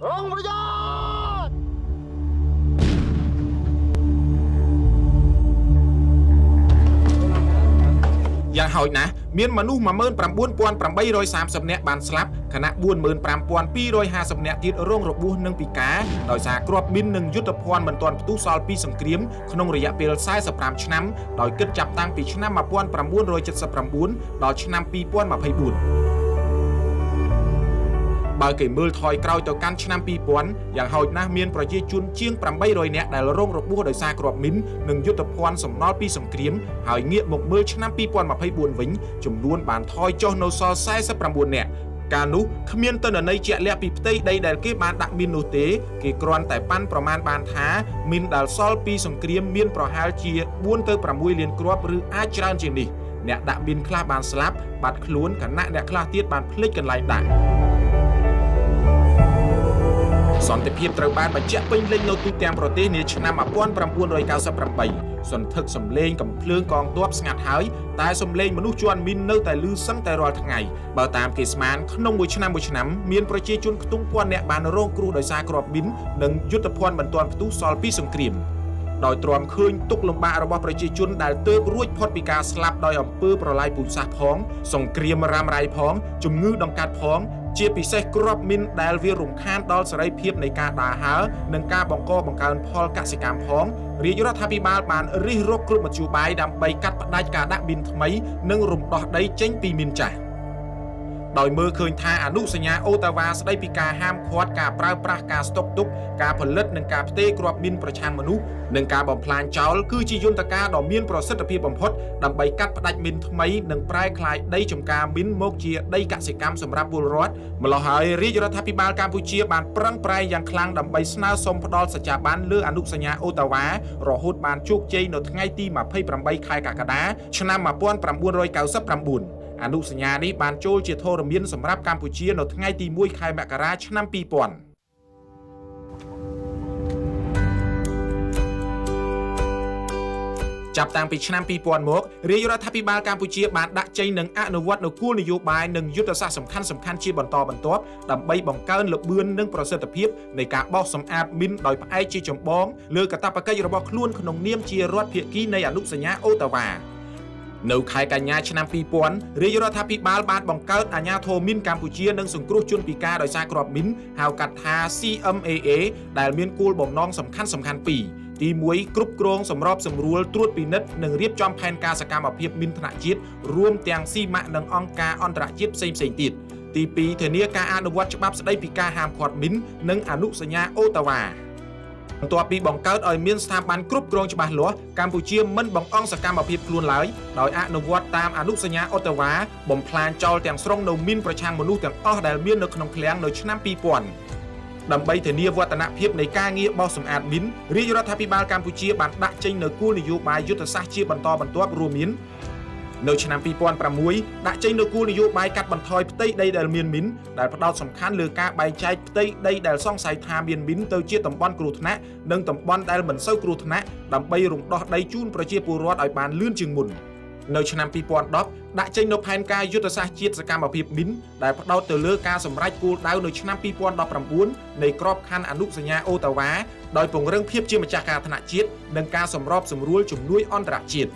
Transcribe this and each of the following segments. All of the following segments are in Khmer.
Ông bây giờอย่างហោចណាស់មានមនុស្ស 19830 នាក់បានស្លាប់ខណៈ 45250 នាក់ទៀតរងរបួសនិងពិការដោយសារគ្រាប់មីននិងយុទ្ធភ័ណ្ឌមិនទាន់ផ្ទុះសល់ពីសង្គ្រាមក្នុងរយៈពេល45ឆ្នាំដោយគិតចាប់តាំងពីឆ្នាំ 1979 ដល់ឆ្នាំ 2024 បើគេមើលថយក្រោយទៅកាន់ឆ្នាំ 2000 យ៉ាងហោចណាស់មានប្រជាជនជាង 800 នាក់ដែលរងរបួសដោយសារគ្រាប់មីននិងយុទ្ធភ័ណ្ឌសំណល់ពីសង្គ្រាមហើយងាកមកមើលឆ្នាំ 2024 វិញចំនួនបានថយចុះនៅសល់ 49 នាក់កាលនោះគ្មានទិន្នន័យជាក់លាក់ពីផ្ទៃដីដែលគេបានដាក់មីននោះទេគេគ្រាន់តែប៉ាន់ប្រមាណបានថាមីនដែលសល់ពីសង្គ្រាមមានប្រហែលជា 4 ទៅ 6 លានគ្រាប់ឬអាចច្រើនជាងនេះអ្នកដាក់មីនខ្លះបានស្លាប់បាត់ខ្លួនខណៈអ្នកខ្លះទៀតបានភ្លេចកន្លែងដាក់សន្តិភាពត្រូវបានបញ្ជាក់ពេញលេញនៅទូទាំងប្រទេសនាឆ្នាំ 1998 សន្ធឹកសម្លេងកំភ្លើងកងទ័ពស្ងាត់ហើយតែសម្លេងមនុស្សជាន់មីននៅតែឮសឹងតែរាល់ថ្ងៃបើតាមគេស្មានក្នុងមួយឆ្នាំមានប្រជាជនខ្ទង់ពាន់នាក់បានរងគ្រោះដោយសារគ្រាប់មីននិងយុទ្ធភ័ណ្ឌមិនទាន់ផ្ទុះសល់ពីសង្គ្រាមដោយទ្រាំឃើញទុក្ខលំបាករបស់ប្រជាជនដែលទើបរួចផុតពីការស្លាប់ដោយអំពើប្រល័យពូជសាសន៍ផងសង្គ្រាមរ៉ាំរ៉ៃផងជំងឺដង្កាត់ផងជាពិសេសគ្រាប់មីនដែលវារំខានដល់សេរីភាពនៃការដើរហើរនិងការបង្កើនផលកសិកម្មផងរាជរដ្ឋាភិបាលបានរិះរកគ្រប់មធ្យោបាយដើម្បីកាត់ផ្តាច់ការដាក់មីនថ្មីនិងរំដោះដីចេញពីមីនចាស់ដោយមើលឃើញថាអនុសញ្ញាអូតាវ៉ាស្ដីពីការហាមឃាត់ការប្រើប្រាស់ការស្តុកទុកការផលិតនិងការផ្ទេរគ្រាប់មីនប្រឆាំងមនុស្សនិងការបំផ្លាញចោលគឺជាយន្តការដ៏មានប្រសិទ្ធភាពបំផុតដើម្បីកាត់ផ្តាច់មីនថ្មីនិងប្រែក្លាយដីចម្ការមីនមកជាដីកសិកម្មសម្រាប់ពលរដ្ឋម្ល៉េះហើយរាជរដ្ឋាភិបាលកម្ពុជាបានប្រឹងប្រែងយ៉ាងខ្លាំងដើម្បីស្នើសុំផ្ដល់សច្ចាប័នលើអនុសញ្ញាអូតាវ៉ារហូតបានជោគជ័យនៅថ្ងៃទី 28 ខែកក្កដាឆ្នាំ 1999អនុសញ្ញានេះបានចូលជាធរមានសម្រាប់កម្ពុជានៅថ្ងៃទី 1 ខែមករាឆ្នាំ 2000ចាប់តាំងពីឆ្នាំ 2000 មករាជរដ្ឋាភិបាលកម្ពុជាបានដាក់ចេញនិងអនុវត្តនូវគោលនយោបាយនិងយុទ្ធសាស្ត្រសំខាន់ៗជាបន្តបន្ទាប់ដើម្បីបង្កើនល្បឿននិងប្រសិទ្ធភាពនៃការបោសសម្អាតមីនដោយផ្អែកជាចម្បងលើកាតព្វកិច្ចរបស់ខ្លួនក្នុងនាមជារដ្ឋភាគីនៃអនុសញ្ញាអូតាវ៉ានៅខែកញ្ញាឆ្នាំ 2000 រាជរដ្ឋាភិបាលបានបង្កើតអាជ្ញាធរមីនកម្ពុជានិងសង្គ្រោះជនពិការដោយសារគ្រាប់មីនហៅកាត់ថា CMAA ដែលមានគោលបំណងសំខាន់ពីរទី1គ្រប់គ្រងសម្របសម្រួលត្រួតពិនិត្យនិងរៀបចំផែនការសកម្មភាពមីនថ្នាក់ជាតិរួមទាំងស៊ីម៉ាក់និងអង្គការអន្តរជាតិផ្សេងៗទៀតទី2ធានាការអនុវត្តច្បាប់ស្តីពីការហាមឃាត់មីននិងអនុសញ្ញាអូតាវ៉ាបន្ទាប់ពីបង្កើតឲ្យមានស្ថាប័នគ្រប់គ្រងច្បាស់លាស់កម្ពុជាមិនបង្អង់សកម្មភាពខ្លួនឡើយដោយអនុវត្តតាមអនុសញ្ញាអូតាវ៉ាបំផ្លាញចោលទាំងស្រុងនៅមីនប្រឆាំងមនុស្សទាំងអស់ដែលមាននៅក្នុងឃ្លាំងនៅឆ្នាំ 2000 ដើម្បីធានាវឌ្ឍនភាពនៃការងារបោសសម្អាតមីនរាជរដ្ឋាភិបាលកម្ពុជាបានដាក់ចេញនូវគោលនយោបាយយុទ្ធសាស្ត្រជាបន្តបន្ទាប់រួមមាននៅឆ្នាំ 2006 ដាក់ចេញនូវគោលនយោបាយកាត់បន្ថយផ្ទៃដីដែលមានមីនដែលផ្ដោតសំខាន់លើការបែងចែកផ្ទៃដីដែលសង្ស័យថាមានមីនទៅជាតំបន់គ្រោះថ្នាក់និងតំបន់ដែលមិនសូវគ្រោះថ្នាក់ដើម្បីរំដោះដីជូនប្រជាពលរដ្ឋឲ្យបានលឿនជាងមុននៅឆ្នាំ 2010 ដាក់ចេញនូវផែនការយុទ្ធសាស្ត្រជាតិសកម្មភាពមីនដែលផ្ដោតទៅលើការសម្រេចគោលដៅនៅឆ្នាំ 2019 នៃក្របខ័ណ្ឌអនុសញ្ញាអូតាវ៉ាដោយពង្រឹងភាពជាម្ចាស់ការថ្នាក់ជាតិនិងការសម្របសម្រួលជំនួយអន្តរជាតិ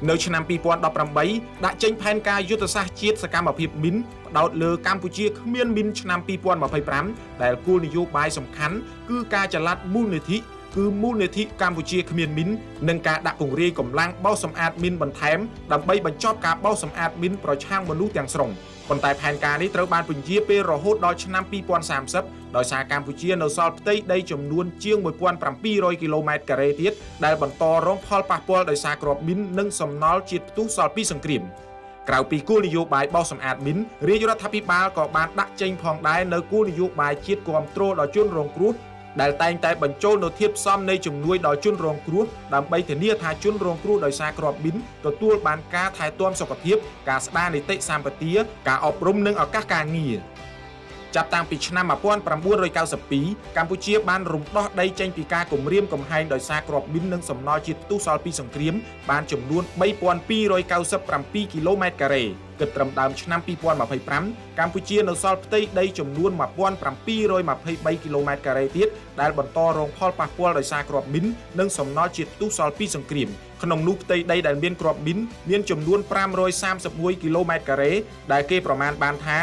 នៅឆ្នាំ 2018 ដាក់ចេញផែនការយុទ្ធសាស្ត្រជាតិសកម្មភាពមីនផ្ដោតលើកម្ពុជាគ្មានមីនឆ្នាំ 2025 ដែលគោលនយោបាយសំខាន់គឺការចល័តមូលនិធិគឺមូលនិធិកម្ពុជាគ្មានមីននិងការដាក់ពង្រាយកម្លាំងបោសសម្អាតមីនបន្ថែមដើម្បីបញ្ចប់ការបោសសម្អាតមីនប្រឆាំងមនុស្សទាំងស្រុងប៉ុន្តែផែនការនេះត្រូវបានពន្យាពេលរហូតដល់ឆ្នាំ 2030 ដោយសារកម្ពុជានៅសល់ផ្ទៃដីចំនួនជាង 1700 គីឡូម៉ែត្រការ៉េទៀតដែលបន្តរងផលប៉ះពាល់ដោយសារគ្រាប់មីននិងសំណល់ជាតិផ្ទុះសល់ពីសង្គ្រាមក្រៅពីគោលនយោបាយបោសសម្អាតមីនរាជរដ្ឋាភិបាលក៏បានដាក់ចេញផងដែរនៅគោលនយោបាយជាតិគាំទ្រដល់ជនរងគ្រោះដែលតែងតែបញ្ចូលនូវធាតុផ្សំនៃជំនួយដល់ជនរងគ្រោះដើម្បីធានាថាជនរងគ្រោះដោយសារគ្រាប់មីនទទួលបានការថែទាំសុខភាពការស្ដារនីតិសម្បទាការអប់រំនិងឱកាសការងារចាប់តាំងពីឆ្នាំ 1992 កម្ពុជាបានរំដោះដីចេញពីការគំរាមកំហែងដោយសារគ្រាប់មីននិងសំណល់ជាតិផ្ទុះសល់ពីសង្គ្រាមបានចំនួន 3297 គីឡូម៉ែត្រការ៉េ គិតត្រឹមដើមឆ្នាំ2025កម្ពុជានៅសល់ផ្ទៃដីចំនួន1723គីឡូម៉ែត្រការ៉េទៀតដែលបន្តរងផលប៉ះពាល់ដោយសារគ្រាប់មីននិងសំណល់ជាតិផ្ទុះសល់ពីសង្គ្រាមក្នុងនោះផ្ទៃដីដែលមានគ្រាប់មីនមានចំនួន531គីឡូម៉ែត្រការ៉េដែលគេប្រមាណបានថា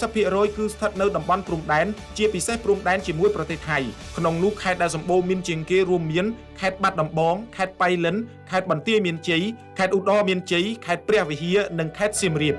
90% គឺស្ថិតនៅតំបន់ព្រំដែនជាពិសេសព្រំដែនជាមួយប្រទេសថៃក្នុងនោះខេត្តដែលសម្បូរមីនជាងគេរួមមានខេត្តបាត់ដំបងខេត្តប៉ៃលិនខេត្តបន្ទាយមានជ័យខេត្តឧត្តរមានជ័យខេត្តព្រះវិហារនិងខេត្តសៀមរាប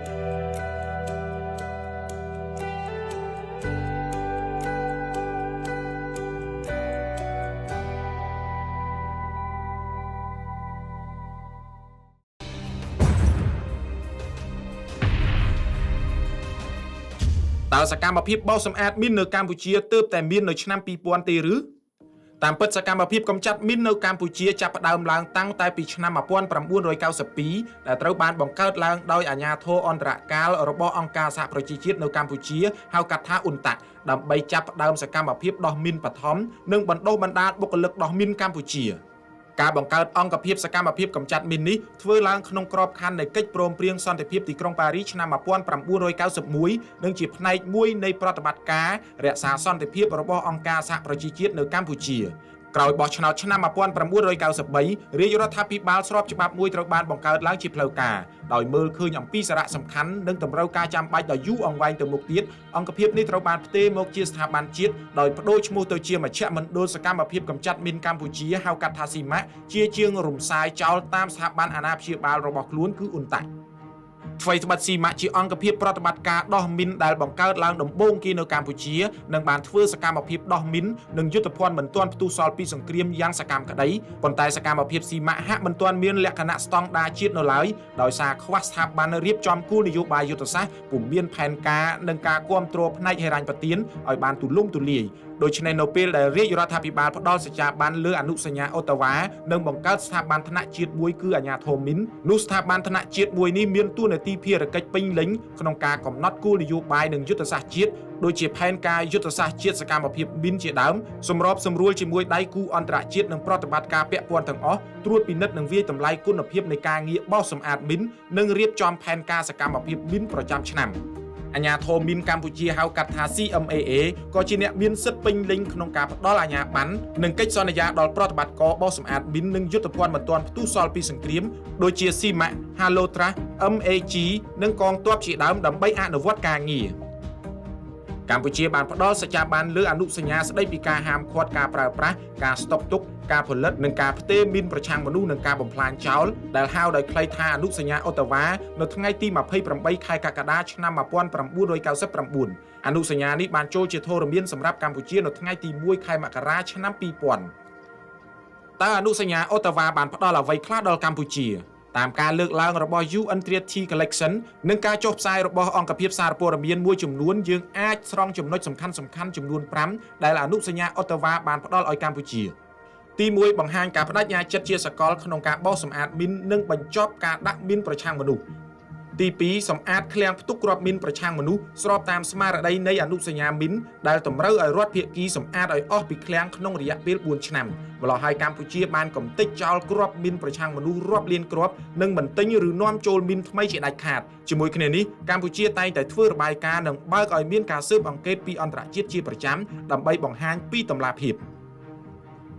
តើសកម្មភាពបោសសម្អាតមីននៅកម្ពុជាទើបតែមាននៅឆ្នាំ2000ទេឬតាមពិតសកម្មភាពកម្ចាត់មីននៅកម្ពុជាចាប់ផ្ដើមឡើងតាំងតែពីឆ្នាំ1992ដែលត្រូវបានបង្កើតឡើងដោយអាជ្ញាធរអន្តរកាលរបស់អង្គការសហប្រជាជាតិនៅកម្ពុជាហៅកាត់ថាអ៊ុនតាក់ដើម្បីចាប់ផ្ដើមសកម្មភាពដោះមីនបឋមនិងបណ្ដុះបណ្ដាលបុគ្គលិកដោះមីនកម្ពុជាការបង្កើតអង្គភាពសកម្មភាពកម្ចាត់មីននេះធ្វើឡើងក្នុងក្របខ័ណ្ឌនៃកិច្ចព្រមព្រៀងសន្តិភាពទីក្រុងប៉ារីសឆ្នាំ1991និងជាផ្នែកមួយនៃប្រតិបត្តិការរក្សាសន្តិភាពរបស់អង្គការសហប្រជាជាតិនៅកម្ពុជាក្រោយបោះឆ្នោតឆ្នាំ1993រាជរដ្ឋាភិបាលស្របច្បាប់មួយត្រូវបានបង្កើតឡើងជាផ្លូវការដោយមើលឃើញអំពីសារៈសំខាន់និងតម្រូវការចាំបាច់ដ៏យូរអង្វែងទៅមុខទៀតអង្គភាពនេះត្រូវបានផ្ទេរមកជាស្ថាប័នជាតិដោយបដូរឈ្មោះទៅជាមជ្ឈមណ្ឌលសកម្មភាពកម្ចាត់មីនកម្ពុជាហៅកាត់ថាស៊ីម៉ាក់ជាជាងរំសាយចោលតាមស្ថាប័នអាណាព្យាបាលរបស់ខ្លួនគឺអ៊ុនតាក់ថ្មីត្បិតស៊ីម៉ាក់ជាអង្គភាពប្រតិបត្តិការដោះមីនដែលបង្កើតឡើងដំបូងគេនៅកម្ពុជានិងបានធ្វើសកម្មភាពដោះមីននិងយុទ្ធភ័ណ្ឌមិនទាន់ផ្ទុះសល់ពីសង្គ្រាមយ៉ាងសកម្មក្តីប៉ុន្តែសកម្មភាពស៊ីម៉ាក់ហាក់មិនទាន់មានលក្ខណៈស្តង់ដារជាតិនៅឡើយដោយសារខ្វះស្ថាប័នរៀបចំគោលនយោបាយយុទ្ធសាស្ត្រពុំមានផែនការនិងការគាំទ្រផ្នែកហិរញ្ញប្បទានឲ្យបានទូលំទូលាយដូច្នេះនៅពេលដែលរាជរដ្ឋាភិបាលផ្ដល់សច្ចាប័នលើអនុសញ្ញាអូតាវ៉ានិងបង្កើតស្ថាប័នថ្នាក់ជាតិមួយគឺអាជ្ញាធរមីននោះស្ថាប័នថ្នាក់ជាតិមួយនេះមានតួនាទីភារកិច្ចពេញលេញក្នុងការកំណត់គោលនយោបាយនិងយុទ្ធសាស្ត្រជាតិដូចជាផែនការយុទ្ធសាស្ត្រជាតិសកម្មភាពមីនជាដើមសម្របសម្រួលជាមួយដៃគូអន្តរជាតិនិងប្រតិបត្តិការពាក់ព័ន្ធទាំងអស់ត្រួតពិនិត្យនិងវាយតម្លៃគុណភាពនៃការងារបោសសម្អាតមីននិងរៀបចំផែនការសកម្មភាពមីនប្រចាំឆ្នាំអាជ្ញាធរមីនកម្ពុជាហៅកាត់ថា CMAA ក៏ជាអ្នកមានសិទ្ធិពេញលេញក្នុងការផ្ដល់អាជ្ញាប័ណ្ណនិងកិច្ចសន្យាដល់ប្រតិបត្តិការបោសសម្អាតមីននិងយុទ្ធភ័ណ្ឌមិនទាន់ផ្ទុះសល់ពីសង្គ្រាមដូចជា CMAC, Halotra, MAG និងកងទ័ពជាដើមដើម្បីអនុវត្តការងារកម្ពុជាបានផ្ដល់សច្ចាប័នលើអនុសញ្ញាស្តីពីការហាមឃាត់ការប្រើប្រាស់ការស្តុកទុកការផលិតនិងការផ្ទេរមីនប្រឆាំងមនុស្សនិងការបំផ្លាញចោលដែលហៅដោយខ្លីថាអនុសញ្ញាអូតាវ៉ានៅថ្ងៃទី28ខែកក្កដាឆ្នាំ1999អនុសញ្ញានេះបានចូលជាធរមានសម្រាប់កម្ពុជានៅថ្ងៃទី1ខែមករាឆ្នាំ2000តើអនុសញ្ញាអូតាវ៉ាបានផ្ដល់អ្វីខ្លះដល់កម្ពុជាតាមការលើកឡើងរបស់ UN Treaty Collection និងការចុះផ្សាយរបស់អង្គភាពសារព័ត៌មានមួយចំនួនយើងអាចស្រង់ចំណុចសំខាន់ៗចំនួន5ដែលអនុសញ្ញាអូតាវ៉ាបានផ្ដល់ឲ្យកម្ពុជាទី1បង្ហាញការបដិញ្ញាចិត្តជាសកលក្នុងការបោសសម្អាតមីននិងបញ្ចប់ការដាក់មីនប្រឆាំងមនុស្សទី2សម្អាតឃ្លាំងផ្ទុកគ្រាប់មីនប្រឆាំងមនុស្សស្របតាមស្មារតីនៃអនុសញ្ញាមីនដែលតម្រូវឲ្យរដ្ឋភាគីសម្អាតឲ្យអស់ពីឃ្លាំងក្នុងរយៈពេល4ឆ្នាំម្ល៉េះហើយកម្ពុជាបានកំទេចចោលគ្រាប់មីនប្រឆាំងមនុស្សរាប់លានគ្រាប់និងមិនទិញឬនាំចូលមីនថ្មីជាដាច់ខាតជាមួយគ្នានេះកម្ពុជាតែងតែធ្វើរបាយការណ៍និងបើកឲ្យមានការស៊ើបអង្កេតពីអន្តរជាតិជាប្រចាំដើម្បីបង្ហាញពីតម្លាភាព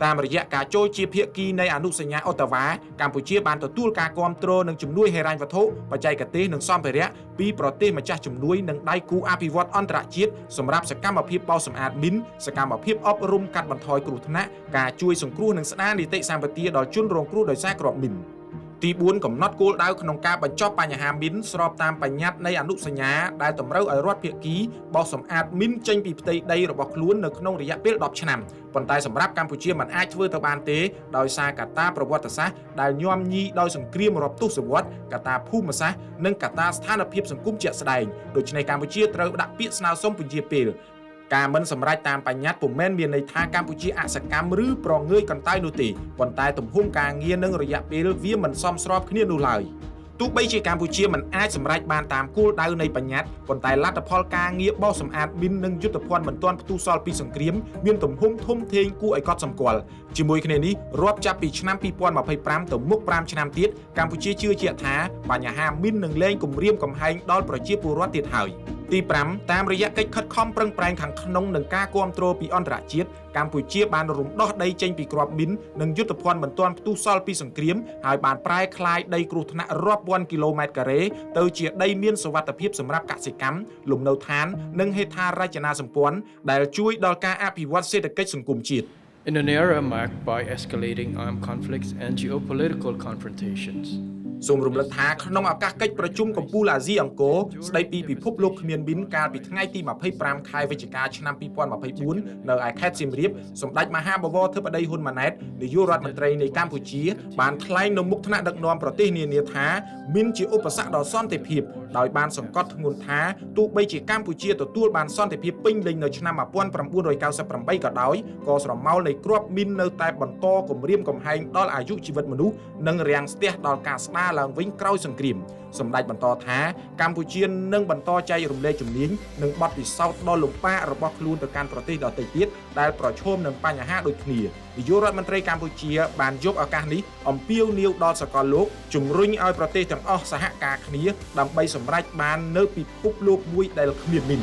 តាមរយៈការចូលជាភាគីនៃអនុសញ្ញាអូតាវ៉ាកម្ពុជាបានទទួលការគាំទ្រនិងជំនួយហិរញ្ញវត្ថុបច្ចេកទេសនិងសម្ភារៈពីប្រទេសម្ចាស់ជំនួយនិងដៃគូអភិវឌ្ឍន៍អន្តរជាតិសម្រាប់សកម្មភាពបោសសម្អាតមីនសកម្មភាពអប់រំកាត់បន្ថយគ្រោះថ្នាក់ការជួយសង្គ្រោះនិងស្ដារនីតិសម្បទាដល់ជនរងគ្រោះដោយសារគ្រាប់មីនទី4កំណត់គោលដៅក្នុងការបញ្ចប់បញ្ហាមីនស្របតាមបញ្ញត្តិនៃអនុសញ្ញាដែលតម្រូវឲ្យរដ្ឋភាគីបោសសម្អាតមីនចេញពីផ្ទៃដីរបស់ខ្លួននៅក្នុងរយៈពេល10ឆ្នាំប៉ុន្តែសម្រាប់កម្ពុជាមិនអាចធ្វើទៅបានទេដោយសារកត្តាប្រវត្តិសាស្ត្រដែលញោមញីដោយសង្គ្រាមរាប់ទសវត្សរ៍កត្តាភូមិសាស្ត្រនិងកត្តាស្ថានភាពសង្គមជាក់ស្ដែងដូច្នេះកម្ពុជាត្រូវដាក់ពាក្យស្នើសុំពន្យាពេលការមិនសម្រេចតាមបញ្ញត្តិពុំមែនមានន័យថាកម្ពុជាអសកម្មឬប្រងើយកន្តើយនោះទេប៉ុន្តែទំហំការងារនិងរយៈពេលវាមិនសមស្របគ្នានោះឡើយ ទោះបីជាកម្ពុជាមិនអាចសម្រេចបានតាមគោលដៅនៃបញ្ញត្តិប៉ុន្តែលទ្ធផលការងារបោសសម្អាតមីននិងយុទ្ធភ័ណ្ឌមិនទាន់ផ្ទុះសល់ពីសង្គ្រាមមានទំហំធំធេងគួរឲ្យកត់សម្គាល់ជាមួយគ្នានេះរាប់ចាប់ពីឆ្នាំ2025ទៅមុខ5ឆ្នាំទៀតកម្ពុជាជឿជាក់ថាបញ្ហាមីននឹងលែងគំរាមកំហែងដល់ប្រជាពលរដ្ឋទៀតហើយទី5តាមរយៈកិច្ចខិតខំប្រឹងប្រែងខាងក្នុងនិងការគាំទ្រពីអន្តរជាតិកម្ពុជាបានរំដោះដីចេញពីគ្រាប់មីននិងយុទ្ធភ័ណ្ឌមិនទាន់ផ្ទុះសល់ពីសង្គ្រាមហើយបានប្រែក្លាយដីគ្រោះថ្នាក់រាប់ពាន់គីឡូម៉ែត្រការ៉េទៅជាដីមានសុវត្ថិភាពសម្រាប់កសិកម្មលំនៅឋាននិងហេដ្ឋារចនាសម្ព័ន្ធដែលជួយដល់ការអភិវឌ្ឍសេដ្ឋកិច្ចសង្គមជាតិ In an era marked by escalating armed conflicts and geopolitical confrontations, សូមរំលឹកថាក្នុងឱកាសកិច្ចប្រជុំកំពូលអាស៊ីអង្គរស្ដីពីពិភពលោកគ្មានមីនកាលពីថ្ងៃទី25ខែវិច្ឆិកាឆ្នាំ2024នៅឯខេត្តសៀមរាបសម្ដេចមហាបវរធិបតីហ៊ុនម៉ាណែតនាយករដ្ឋមន្ត្រីនៃកម្ពុជាបានថ្លែងនៅមុខថ្នាក់ដឹកនាំប្រទេសនានាថាមីនជាឧបសគ្គដល់សន្តិភាពដោយបានសង្កត់ធ្ងន់ថាទោះបីជាកម្ពុជាទទួលបានសន្តិភាពពេញលេញនៅឆ្នាំ1998ក៏ដោយក៏ស្រមោលនៃគ្រាប់មីននៅតែបន្តគំរាមកំហែងដល់អាយុជីវិតមនុស្សនិងរាំងស្ទះដល់ការស្ដារឡើងវិញក្រោយសង្គ្រាមសម្ដេចបន្តថាកម្ពុជានឹងបន្តចែករំលែកជំនាញនិងបទពិសោធន៍ដ៏លំបាករបស់ខ្លួនទៅកាន់ប្រទេសដទៃទៀតដែលប្រឈមនឹងបញ្ហាដូចគ្នានាយករដ្ឋមន្ត្រីកម្ពុជាបានយកឱកាសនេះអំពាវនាវដល់សកលលោកជំរុញឲ្យប្រទេសទាំងអស់សហការគ្នាដើម្បីសម្រេចបាននៅពិភពលោកមួយដែលគ្មានមីន